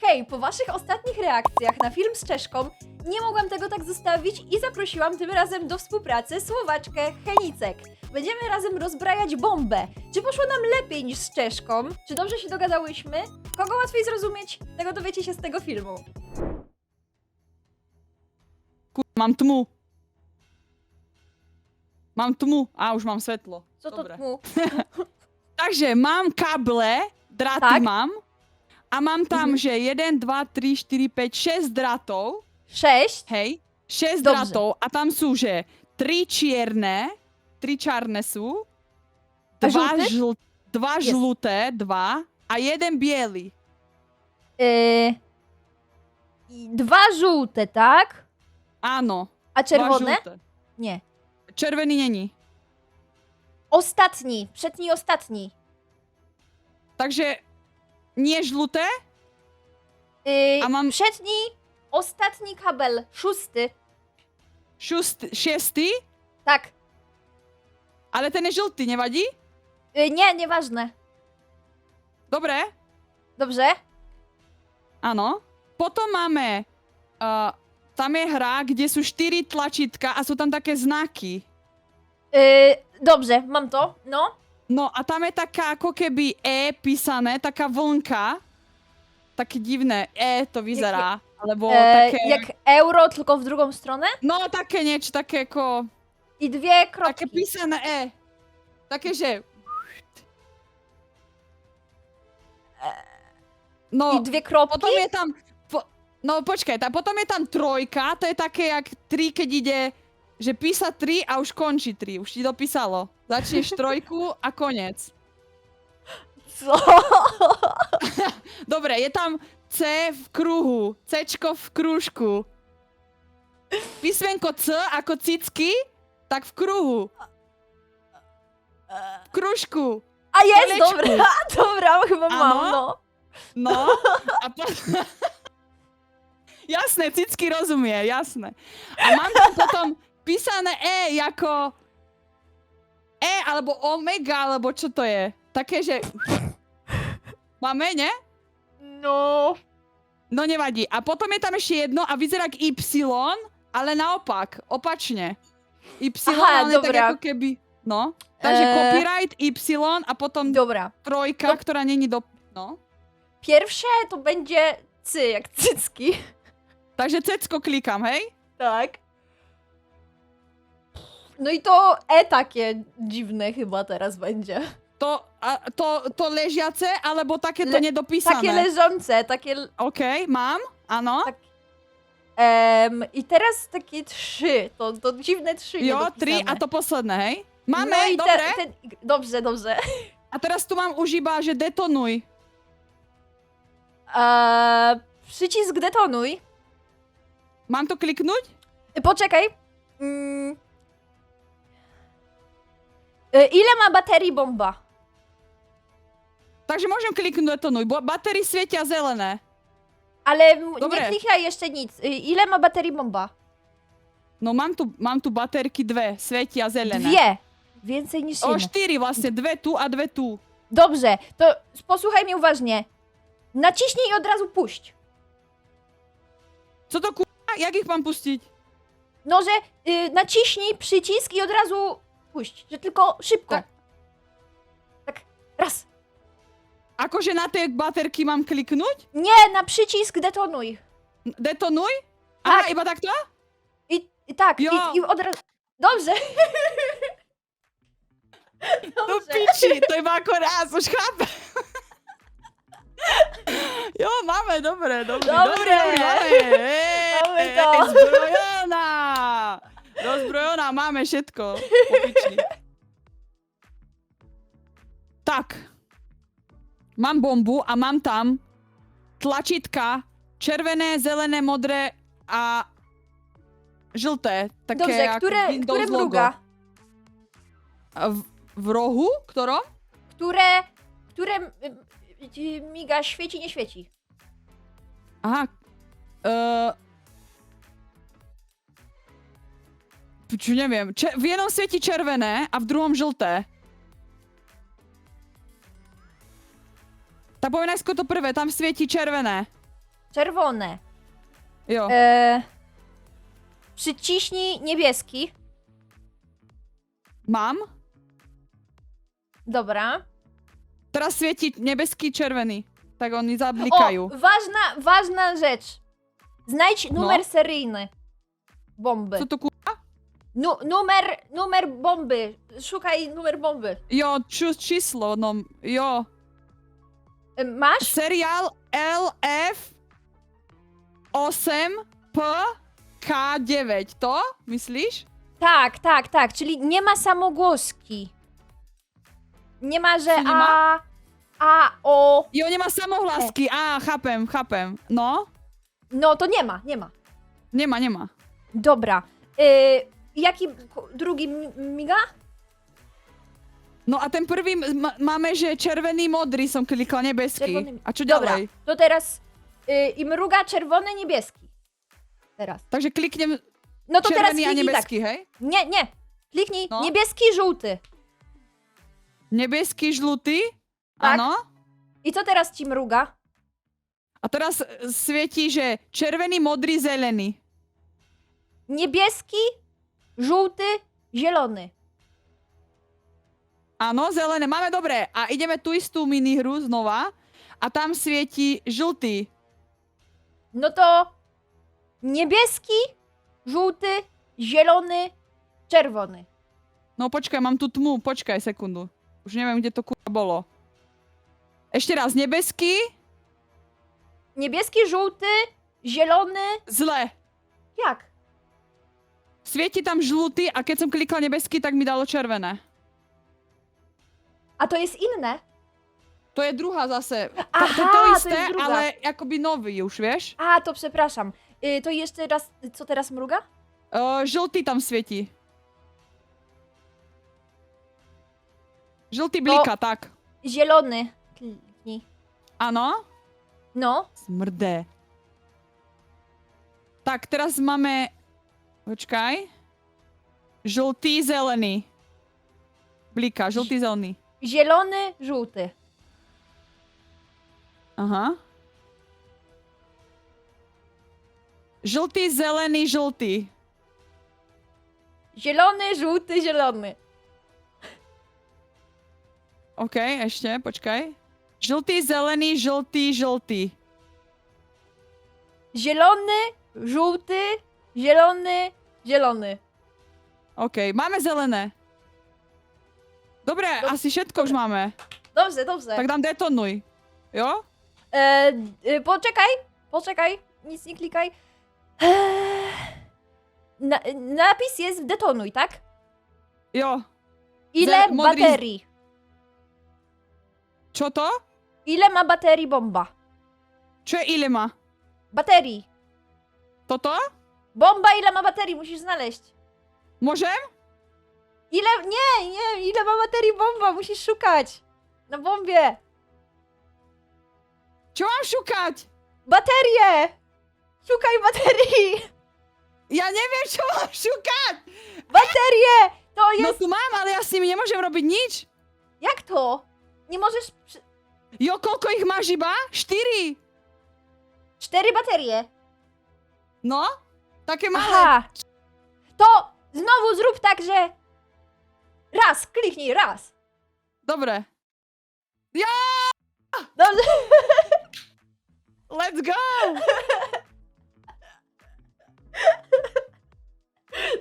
Hej, po waszych ostatnich reakcjach na film z Czeszką nie mogłam tego tak zostawić i zaprosiłam tym razem do współpracy Słowaczkę Henicek. Będziemy razem rozbrajać bombę. Czy poszło nam lepiej niż z Czeszką? Czy dobrze się dogadałyśmy? Kogo łatwiej zrozumieć? Tego dowiecie się z tego filmu. Mam tmu. Mam tmu. A, już mam svetlo. Co to Dobre. tmu? Takže mám kable, dráty Tak. mám. A mám tam, že 1, 2, 3, 4, 5, 6 drátov. 6. Hej. 6 Dobrze. drátov. A tam sú, že 3 čierne. 3 čarné sú. A 2 žlty? Jest. žluté, 2. A 1 biely. I 2 żółte, tak? Áno. A 2 czerwone? žluté. Nie. Červený není. Ostatni, przedni ostatni. Takže nie žluté. A mam- Przedni ostatni kabel, 6. Šiestý. Tak. Ale ten je žltý, nevadí? Nie, nieważne. Dobre. Dobrze? Áno. Potom máme... tam je hra, kde sú 4 tlačítka a sú tam také znaky. Dobrze, mam to. No. No a tam je taká ako keby E písané, taká vlnka. Také divné E to vyzerá. Alebo také... Jak euro, tylko w drugą stronę. No také niečo, také ako... I 2 kropki. Také písané E. Také, že... No, I 2 kropki. potom je tam... No počkaj, potom je tam trojka, to je také jak 3, keď ide, že písa 3 a už končí 3, už ti dopísalo. Začneš trojku a konec. Co? Dobre, je tam C v kruhu, Cčko v krúžku. Písmenko C ako cicky, tak v kruhu. V krúžku. A jest, Kolečku. dobra. Dobra, chyba mam, Ano. no. No, a potom... Jasné, cicky rozumie, jasné. A mám tam potom písané E ako... E alebo omega, alebo čo to je? Také, že... Máme, ne? No. No nevadí. A potom je tam ešte jedno a vyzerá k Y, ale naopak, opačne. Y, Aha, ale tak dobra. ako keby... No. Takže copyright, Y a potom Dobra. trojka, która není do... No. Pierwsze to będzie cy, jak cycki. Takže cecko klikam, hej? Tak. No i to E takie dziwne chyba teraz będzie. To ležiace, alebo takéto nedopísané? Takie leżące, takie... OK, mám, áno. Tak. I teraz takie 3. To dziwne 3 Jo, 3 a to posledné, hej? Máme, no i dobre. Dobrze, dobrze. A teraz tu mám už iba, že detonuj. Przycisk detonuj. Mám to kliknúť? Poczekaj. Ile ma baterii bomba? Takže môžem kliknúť detonuj, bo batérie svietia zelené. Ale Dobre. nie klikaj jeszcze nic. Ile ma baterii bomba? No mám tu baterky 2, svietia zelené. 2. Więcej niż O, 1. 4 vlastne, 2 tu a 2 tu. Dobrze, to posłuchaj mnie uważnie. Naciśnij i od razu puść. Co to k***a? Jak ich mám pustiť? No, że naciśnij przycisk i od razu puść. Że tylko szybko. Tak. Tak, raz. Akože na tie baterky mám kliknúť? Nie, na przycisk detonuj. Detonuj? Tak. Aha, iba takto? I tak, Jo. i od razu... Dobrze. No piči, to iba ako raz, už chápem. Jo, máme, dobre. Dobre. Máme Máme to. Zbrojená. Rozbrojená, máme všetko. Po piči. Tak. Mám bombu a mám tam tlačítka červené, zelené, modré a žlté. Také Dobrze, ako które Windows logo. mruga? A w rohu? Którą? Które miga, świeci, nie świeci. Aha. Čo neviem. V jednom svieti červené a v druhom žlté. Tak poďme najskôr to prvé, tam svieti červené. czerwone. Jo. Przyciśnij niebieski. Mám. Dobra. Teraz svieti nebeský, červený. Tak oni O, zablikajú. ważna rzecz. Znajdź numer seryjny bomby. Co to kurwa? Numer bomby. Szukaj numer bomby. Jo, číslo, no, jo. Masz? Seriál LF 8 P K9, to? Myslíš? Tak. Czyli nie ma samogłoski. Nie ma, że Co nie ma? A, O. Jo, nemá samohlasky. Á, chápem. No? No to nie ma. Nemá. Dobra. Jaki drugi miga? No a ten prvý máme, že červený, modrý som klikla, nebeský. Czerwony. A čo Dobra, ďalej? to teraz i mruga czerwony, niebieski. Teraz. Takže kliknem No to teraz červený a kliknij tak. nebeský, hej? Nie. Kliknij No. niebieski, żółty. Nebeský, žlutý. Tak. Áno. I co teraz ci mruga? A teraz svietí, že červený, modrý, zelený. Niebieski, żółty, zielony. Áno, zelené. Máme dobre. A ideme tú istú minihru znova. A tam svieti žltý. No to niebieski, żółty, zielony, czerwony. No počkaj, mám tu tmu. Počkaj sekundu. Už neviem, kde to kurva bolo. Ešte raz. Nebeský. Niebieski, żółty, zielony. Zle. Jak? Svieti tam žlutý a keď som klikla nebeský, tak mi dalo červené. A to jest inne. To je druhá zase. Aha, to to isté, jest druga. ale akoby nový už, vieš? A, to przepraszam. To jeszcze raz, co teraz mruga? Žltý tam svieti. Žltý blika, tak. Zielony. Kliknij. Áno. No. Smrdé. Tak, teraz máme... Počkaj. Žltý, zelený. Blika, žltý, zelený. Zielony, żółty. Aha. Žltý, zelený, žltý. Zielony, żółty, zielony. OK, ešte, počkaj. Žltý, zelený, žltý, žltý. Zielony, żółty, zielony, zielony. OK, máme zelené. Dobre, asi všetko už máme. Dobrze. Tak dám detonuj. Jo? Poczekaj. Nic nie klikaj. Napis jest detonuj, tak? Jo. Ile modrý- baterii? Čo to? Ile ma baterii bomba? Čo je ile má? Baterii. Toto? Bomba ile ma baterii? Musisz znaleźć. Môžem? Nie, ile ma baterii bomba? Musisz szukać. Na bombie. Čo mám šukať? Baterie! Szukaj baterii! Ja neviem, čo mám šukať! Baterie! To No jest... tu mám, ale ja s nimi nemôžem robiť nič. Jak to? Nie możesz... Jo, koľko ich máš iba? 4. 4 baterie. No? Také malé. Aha. To znowu zrób tak, że... Raz, kliknij, raz. Dobre. Dobrze. Let's go!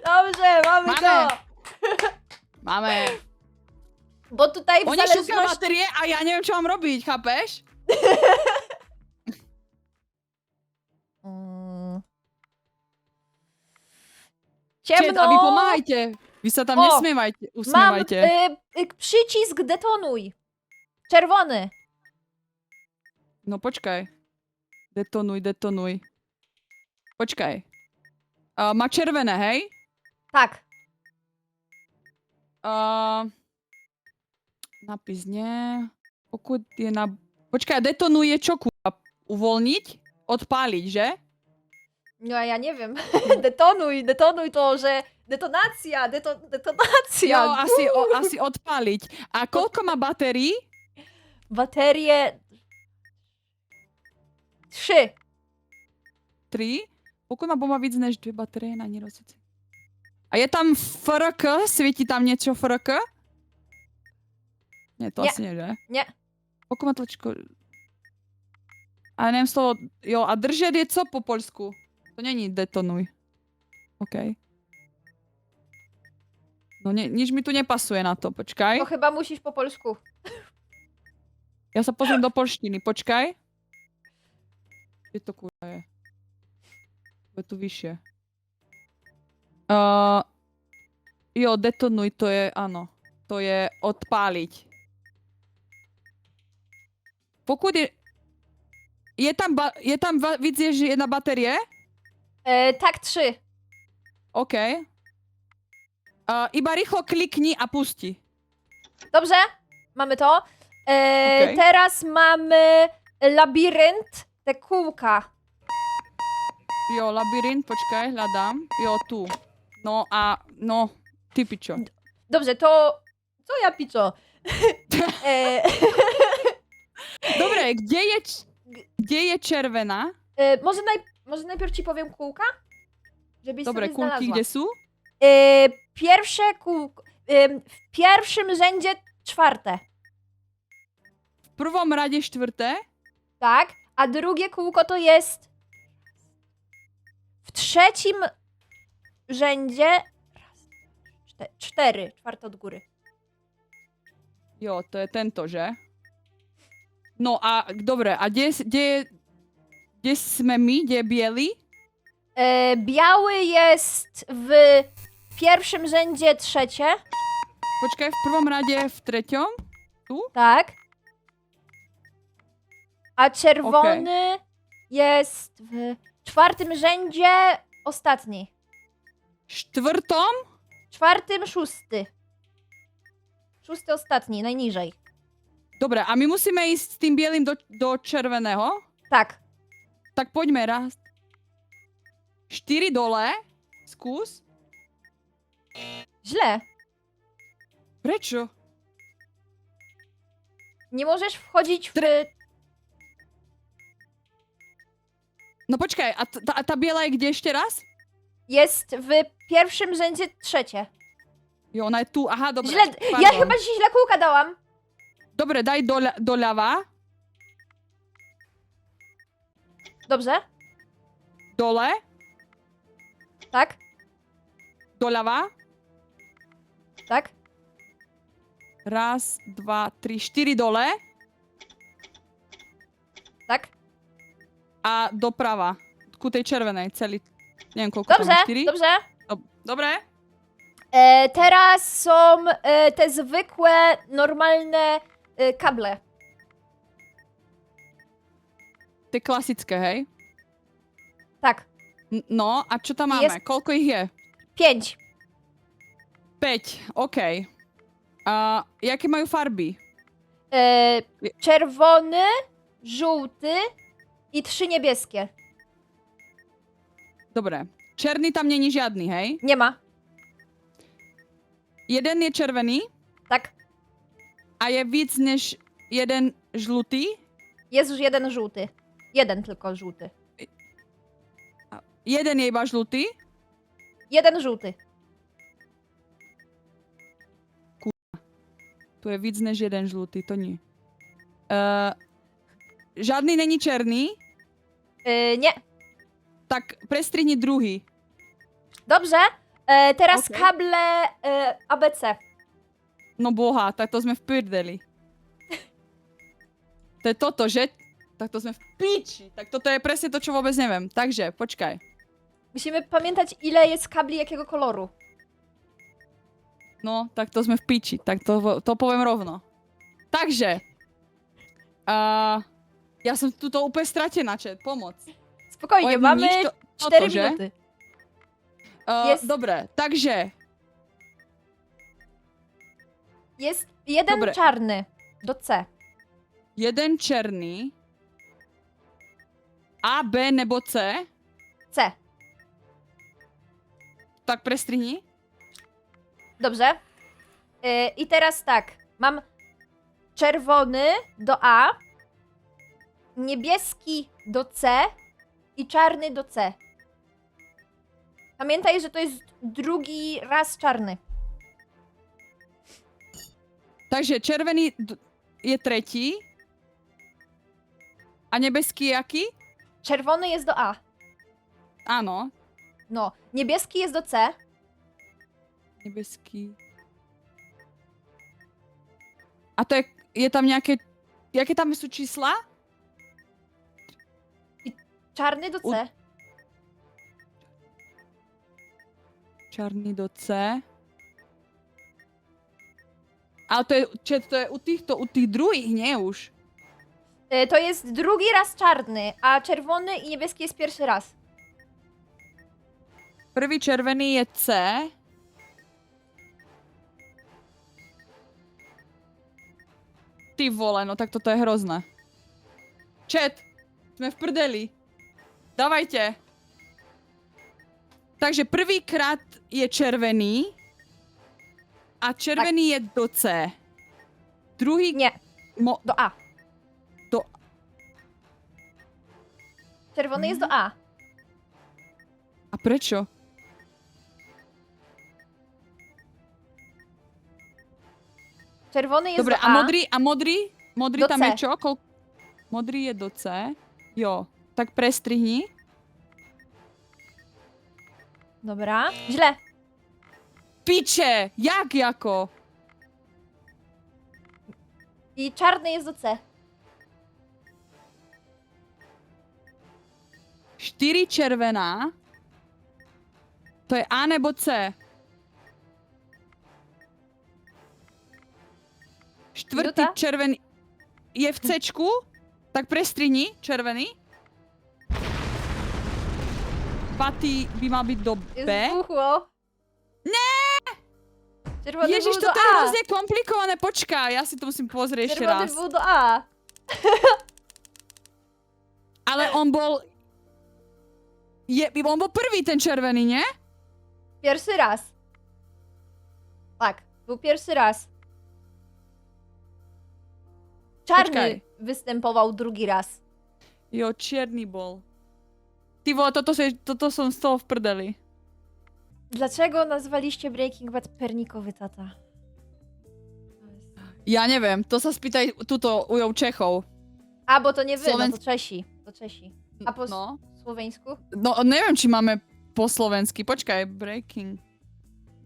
Dobrze, mamy to. Máme. Bo tutaj w Oni šukajú zależności... baterie a ja neviem, čo mám robiť, chápeš? Chat, Ciemno. a vy pomáhajte. Vy sa tam O, nesmievajte, Mam usmievajte. przycisk detonuj. Czerwony. No počkaj. Detonuj. Počkaj. Má červené, hej? Tak. Napis nie. Pokud je na... Počkaj, detonuje čo kurwa? Uvoľniť? Odpáliť, že? No ja nie wiem. Detonuj to, że detonacja, detonacja. Jo, asi odpáliť. A koľko má batérií? Baterie 3. 3. Pokud má bomba víc než 2 baterie na ní rozhodci. A je tam FRK? Svítí tam něco FRK? Ne, to Nie. asi ne, že? Nie. Pokud má tlačko... A nevím slovo... Jo, a držet je co po polsku? To není detonuj. OK. No nič mi tu nepasuje na to, počkaj. To chyba musisz po polsku. Ja sa pozriem do polštiny, počkaj. Kde to kurva je? Je tu vyššie. Jo, detonuj, to je, áno. To je odpáliť. Pokud je... Je tam víc než jedna baterie? Tak, 3. OK. Iba rýchlo klikni a pusti. Dobrze, mamy to. Okej. Teraz mamy labirynt, te kółka. Jo, labirynt, počkaj, hľadám. Jo, tu. No a, no, ty pičo. Dobrze, to... Co ja piczę? Dobre, gdzie je červená? Może najpierw ci powiem kółka? Żebyś Dobre, sobie kulky znalazła. kde sú? Pierwsze kółko... w pierwszym rzędzie 4. V prvom rade štvrté. Tak, a drugie kółko to jest w trzecim rzędzie 4, 4 od góry. Jo, to je tento, že? No a, dobre, a kde sme my? Kde je biely? Biały jest w pierwszym rzędzie 3, Počkaj, v prvom rade v treťom? tak. A czerwony jest w 4 rzędzie ostatni. Štvrtom? 4, 6. 6 ostatni, najniżej. Dobre, a my musíme ísť s tým bielým do červeného? Tak. Tak poďme raz. 4 dole. Skús. Źle. Prečo? Nie możesz wchodzić w... No počkaj, a tá biela je kde ešte raz? Jest w pierwszym rzędzie 3. Jo, ona je tu. Aha, dobre. Źle... Pardon. Ja chyba ci źle kółka dałam. Dobre, daj doľava. Dobrze? Dole. Tak? Doľava. Tak? Raz, dva, tri, 4 dole. Tak? A doprava. Ku tej červenej, celý. Neviem, koľko Dobrze, tam 4. dobrze. Dobre. Teraz są te zwykłe, normalne kable. Tie klasické, hej? Tak. No, a čo tam máme? Jest- Koľko ich je? 5. 5, OK. A jaké majú farby? Czerwony, żółty i 3 niebieskie. Dobre. Černý tam není žiadny, hej? Nie ma. Jeden je červený Tak? a je víc než jeden žlutý. Jest już jeden żółty. Jeden tylko żółty. Jeden je iba žlutý. Jeden żółty. Tu je víc než jeden žlutý, to nie. Žádný není černý, Nie. tak prestrihni druhý. Dobrze. Teraz Okej. kable ABC. No boha, tak to sme v pyrdeli. To je toto, že? Tak to sme v píči. Tak toto je presne to, čo vôbec neviem. Takže, počkaj. Musimy pamiętać, ile jest kabli jakiego koloru. No, tak to sme v píči. Tak to poviem rovno. Takže. Ja som tuto úplne stratená, chat. Pomoc. Spokojnie, Oj, mamy nič to- 4 toto, že? minuty. Jest- Dobre, takže. Jest jeden Dobre. czarny do C. Jeden černý. A, B nebo C. C. Tak prestrihni. Dobrze. I teraz tak. Mam czerwony do A, niebieski do C i czarny do C. Pamiętaj, że to jest drugi raz czarny. Takže červený je tretí. A nebeský je aký? Czerwony jest do A. Áno. No, niebieski jest do C. Nebeský. A to je tam nejaké... Jaké tam sú čísla? Czarny do C. Čarný do C. Ale to je u tých druhých, nie už. To jest drugi raz czarny, a czerwony i niebieski jest pierwszy raz. Prvý červený je C. Ty vole, no tak toto je hrozné. Chat, sme v prdeli. Dávajte. Takže prvýkrát je červený a červený je do C. Druhý... Nie, do A. Do... Czerwony jest do A. A prečo? Czerwony jest Dobre, do A. a modrý? Modrý Do tam C. je čo? Modrý je do C. Jo, tak prestrihni. Dobra. Źle. Piče! Jak jako? I czarny jest do C. 4 červená. To je A nebo C? Štvrtý Juta? červený je v Cčku? Tak prestrihni červený. Patý by mal byť do B. Zbuchło. Czerwony Ježiš, był do toto je A. hrozne komplikované. Počkaj, ja si to musím pozrieť ešte Czerwony raz. był do A. Ale on bol... On bol prvý ten červený, nie? Pierwszy raz. Tak, był pierwszy raz. Czarny Poczekaj. występował drugi raz. Jo, čierny bol. Ty vole, toto som z toho v prdeli. Dlaczego nazwaliście Breaking Bad pernikowy tata? Ja neviem, to sa spýtaj tuto u Čechov. A, bo to nie wy, no Sloven- to Czesi. To Czesi. A po No. słoweńsku? No, neviem, či máme po slovensky. Počkaj, Breaking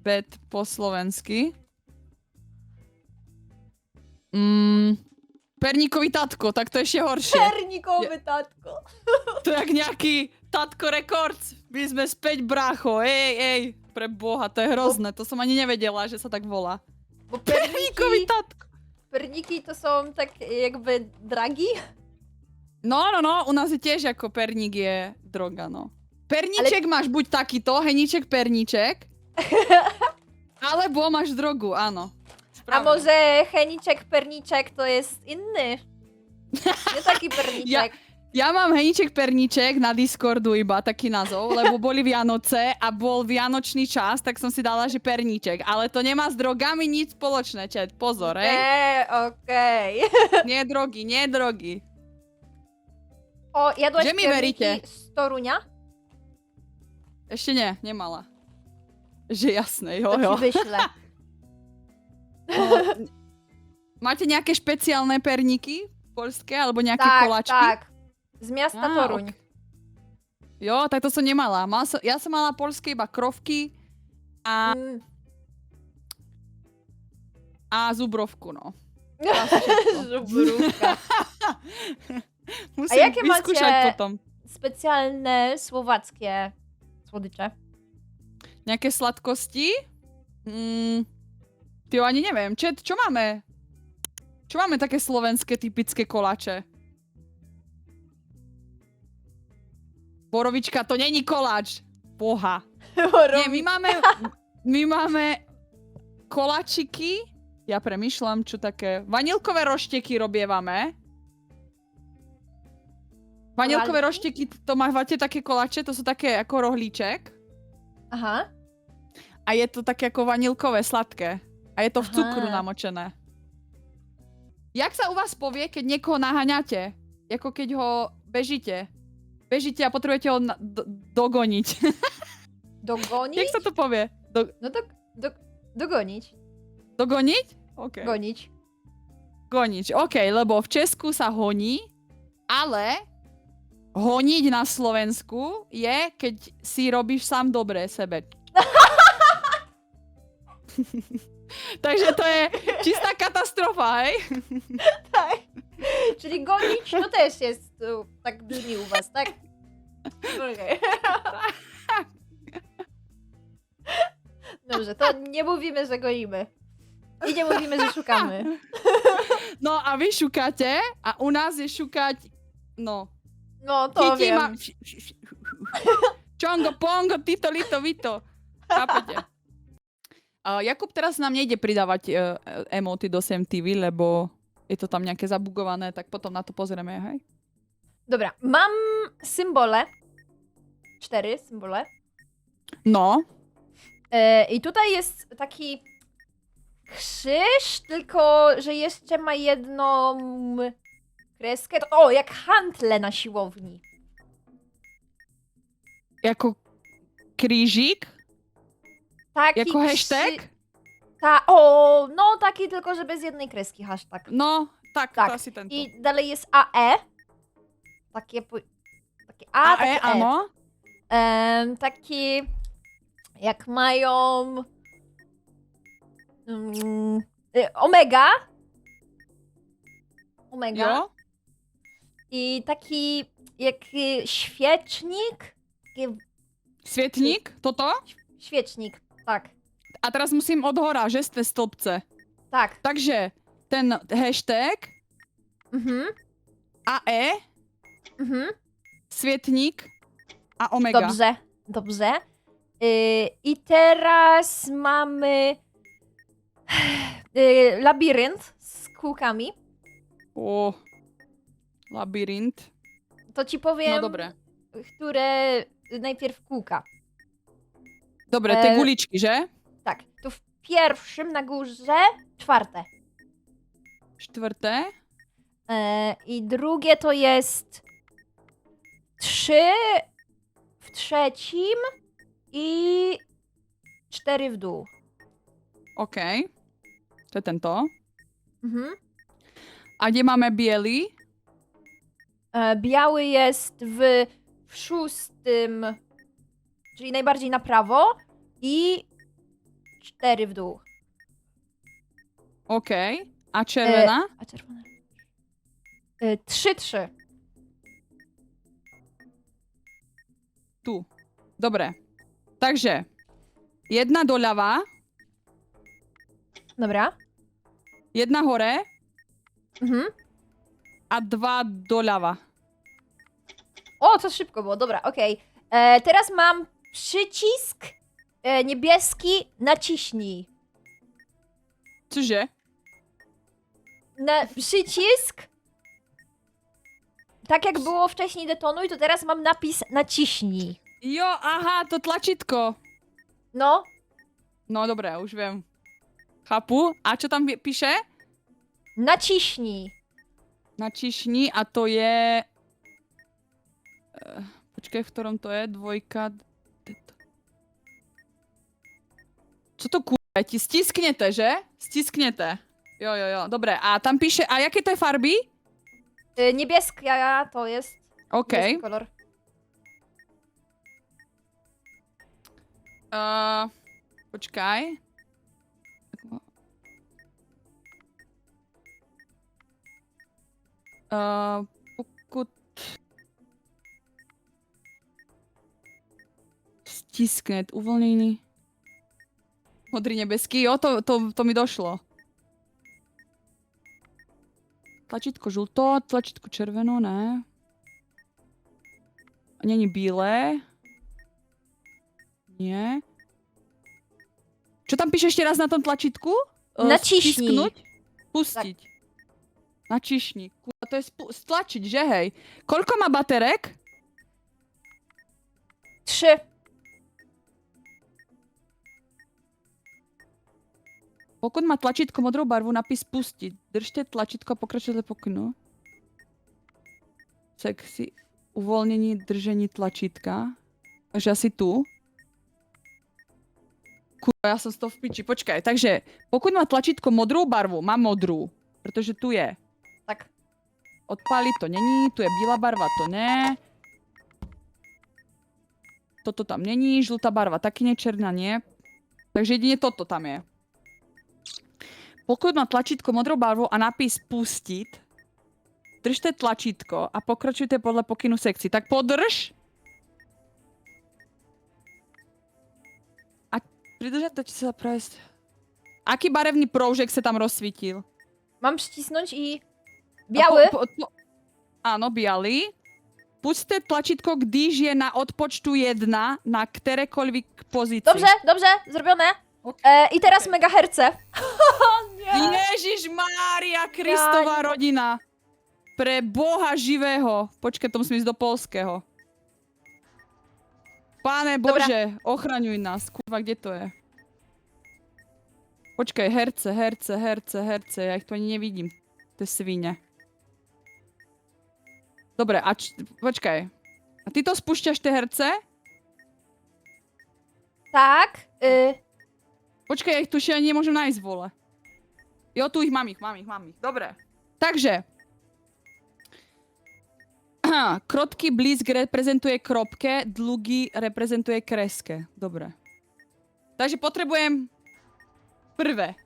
Bad po slovensky. Perníkový tatko, tak to je ešte horšie. Pernikowy tatko. To je jak nejaký Tatko Records. My sme späť, brácho. Ej, pre boha, to je hrozné. To som ani nevedela, že sa tak volá. Bo Perníkový tatko. perniki to są tak jakby dragi. No, u nás je tiež ako perník je droga, no. Perníček máš buď takýto, heníček, perníček. Alebo máš drogu, áno. A Správne. może Heniczek, Perniczek to jest inny? Nie taki Perniczek. Ja mám heníček, perníček na Discordu iba taký názov, lebo boli Vianoce a bol vianočný čas, tak som si dala, že perníček. Ale to nemá s drogami nič spoločné, chat. Pozor, hej. Okej. Nie drogy. O, jadłaś Gdzie mi pierniki veríte? z Torunia? Ešte nie, nemala. Že jasné, jo. To ci wyślę. Máte nejaké špeciálne perníky poľské, alebo nejaké Tak, koláčky? tak. Z miasta Toruň. Ok. Jo, tak to som nemala. Ja som mala poľské iba krovky Mm. a zubrovku, no. Żubrówka. Musím jaké vyskúšať máte- potom. Specjalne słowackie słodycze. Nejaké sladkosti? Ty ani neviem. Čo máme? Čo máme také slovenské typické koláče? Borovička, to není koláč. Boha. Nie, my máme koláčiky. Ja premýšľam, čo také... Vanilkové rošteky robievame. Vanilkové rošteky, to máte také koláče, to sú také ako rohlíček. Aha. A je to také ako vanilkové, sladké. A je to v Aha. cukru namočené. Jak sa u vás povie, keď niekoho naháňate? Ako keď ho bežíte. Bežíte a potrebujete ho dogoniť. Dogonić? Jak sa to povie? No to dogonić. Dogoniť? OK. Gonić. Goniť, OK, lebo v Česku sa honí, ale honiť na Slovensku je, keď si robíš sám dobre sebe. Takže to je čistá katastrofa, hej? Tak. Czyli gonić to też jest, tak brzmi u was, tak? Okej. Dobrze, to nie mówimy, że gonimy. I nie mówimy, że szukamy. No a vy šukáte a u nás je šukať, no. No, to Chytí wiem. ma... Čongo, pongo, tito, lito, vito. Chápete? Jakub teraz nám nejde pridávať emoty do SMTV, lebo je to tam nejaké zabugované, tak potom na to pozrieme, hej? Dobra, mam symbole. 4 symbole. No, I tutaj jest taki krzyż, tylko że jeszcze ma jedną kreskę. O, jak hantle na siłowni. jako krížik, Taki jako hashtag. No taki tylko, że bez jednej kreski hashtag. No, tak, Tak. to asi tento. I dalej jest AE. Takie A, takie E. áno. Taki jak mają omega. Omega. Jo. I taki jak świecznik. Taki Svietník, toto. świecznik, tak. A teraz musím od hora, že ste stĺpce. Tak. Takže ten hashtag Mhm. AE, Mhm. Svietník a Omega. Dobrze, dobrze. I teraz mamy labirynt z kółkami. O, labyrinth. To ci powiem, No dobre. które najpierw kółka. Dobre, te guličky, že? Tak, tu w pierwszym na górze 4. Štvrté. I drugie to jest 3 w trzecim i 4 w dół. OK. To je tento. Mhm. A kde máme biely? Biały jest w 6, czyli najbardziej na prawo i 4 w dół. OK. A červená? A czerwona? 3-3. Tu. Dobre. Takže, jedna doľava, Dobra. jedna hore Mhm. a 2 doľava. O, to szybko było, dobra, okej. Teraz mam przycisk niebieski, naciśnij. Cože? Na przycisk, tak jak było wcześniej detonuj, to teraz mam napis naciśnij. Jo, aha, to tlačítko. No, No dobre, už viem. Chápu. A čo tam píše? naciśnij. Načišni a to je... Počkaj, v ktorom to je? Dvojka... Čo to kurva? Ti stisknete, že? Stisknete. Jo, jo, jo. Dobre, a tam píše... A jaké to je farby? Niebieska to jest OK. niebieski kolor. Počkaj. Pokud... Stisknet, uvoľnený. Modrý, nebeský, jo, to mi došlo. Tlačítko žlto, tlačítko červeno, ne. Není bílé. Nie. Čo tam píše ešte raz na tom tlačítku? Naciśnij. Stisknúť? Pustiť. Načišni. Kurva, to je stlačiť, že hej? Koľko má baterek? 3. Pokud má tlačítko modrou barvu, napis pustiť. Držte tlačítko a pokračujte pokynu. Sexy. uvoľnení držení tlačítka. Takže asi tu. Kurva, ja som z toho v piči. Počkaj, takže pokud má tlačítko modrú barvu, má modrú. Pretože tu je. Tak. Odpáliť to není, tu je bílá barva, to ne. Toto tam není, žlutá barva taky nie, černá nie. Takže jedine toto tam je. Pokud má tlačítko modrou barvu a nápis pustit, držte tlačítko a pokračujte podle pokynu sekci. Tak podrž. A pridržať to, či sa prejsť. Aký barevný proužek sa tam rozsvítil? Mám přitisnout i biały? Áno, bialy. Pusťte tlačítko, když je na odpočtu 1 na kterékoliv pozícii. Dobrze, zrobione. I teraz megaherce. Nie. Ježiš Mária, Kristová rodina. Pre Boha živého. Počkaj, to musím ísť do polského. Páne Bože, ochraňuj nás. Kurva, kde to je? Počkaj, herce. Ja ich tu ani nevidím. To je svine. Dobre, a počkaj. A ty to spúšťaš, tie herce? Tak. Počkaj, ja ich tu ešte ani nemôžem nájsť, vole. Jo, tu ich mám. Dobre. Takže. Krotký blízk reprezentuje kropke, dlugý reprezentuje kreske. Dobre. Takže potrebujem prvé.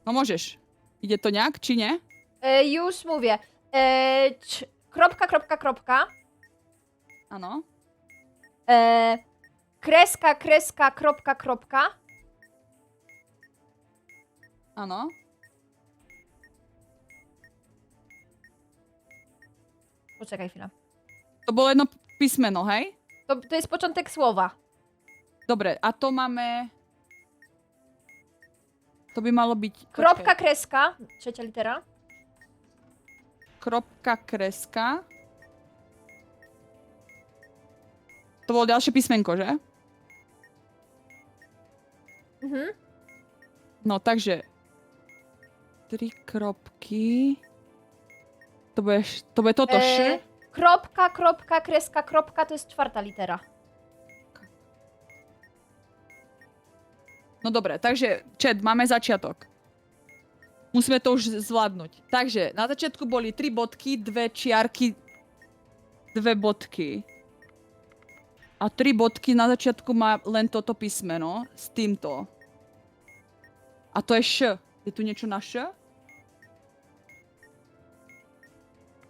No môžeš. Ide to nejak, či nie? Już mówię. Kropka. Áno. Kreska, kropka. Áno. Poczekaj chwilę. To bolo jedno písmeno, hej? To jest początek słowa. Dobre, a to máme... To by malo byť... Kropka, Počkaj. kreska. Trzecia litera. Kropka, kreska. To bolo ďalšie písmenko, že? Mhm. No, takže... 3 kropky... To bude toto, š? Kropka, kreska, kropka to jest czwarta litera. No dobre, takže chat, máme začiatok. Musíme to už zvládnuť. Takže na začiatku boli 3 bodky, 2 čiarky, 2 bodky. A 3 bodky na začiatku má len toto písmeno s týmto. A to je š. Je tu niečo na š?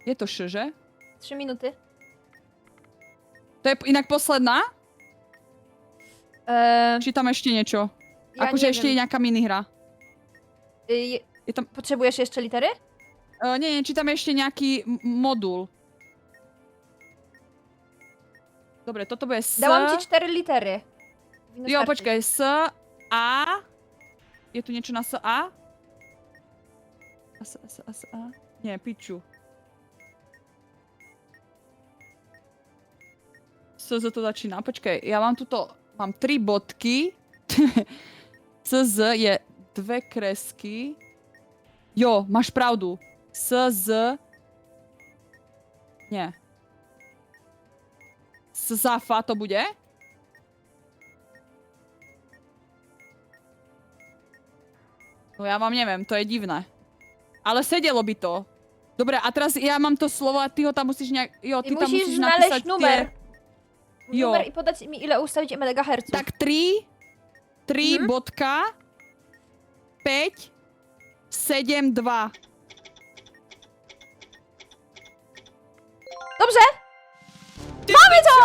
Je to š, že? 3 minuty. To je inak posledná? Či tam ešte niečo? Ja Akože nie ešte wiem. je nejaká minihra. Je tam... Potrzebujesz jeszcze litery? Nie, či tam je ešte nejaký modul. Dobre, toto bude s... Dałam ci 4 litery. Powinno Jo, starczyć. počkaj, s, a... Je tu niečo na s, a? A? Nie, piču. S to začína. Počkaj, ja mám tuto... Mám 3 bodky. S je 2 kresky. Jo, máš pravdu. Nie. Zafa to bude? No ja vám neviem, to je divné. Ale sedelo by to. Dobre, a teraz ja mám to slovo a ty ho tam musíš nejak... Jo, ty I tam musisz musíš napísať znaleźć numer. Jo. Numer i podać mi ile ustawić megaherców. Tak 3 bodka 5 7 2. Dobrze! Mamy to!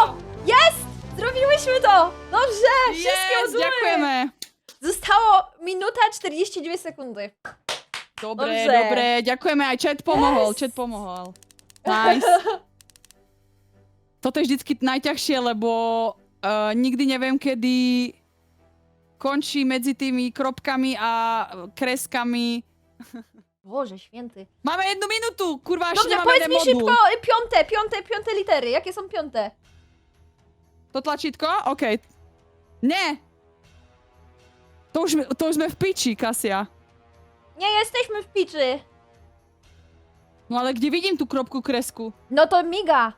Jest! Zrobiłyśmy to! Dobrze! Wszystkie Yes, moduły! ďakujeme. Zostało minuta 49 sekundy. Dobre, Dobrze. dobre, ďakujeme, aj chat pomohol, Yes. chat pomohol. Nice. Toto je vždycky najťažšie, lebo nikdy neviem, kedy končí medzi tými kropkami a kreskami. Boże święty. Máme 1 minútu, kurva, ešte Dobrze, nemáme powiedz ten mi modul. szybko piąte litery. Jakie są piąte? To tlačítko? OK. Nie. To už sme v piči, Kasia. Nie jesteśmy w piczy. No ale gdzie vidím tú kropku kresku? No to miga.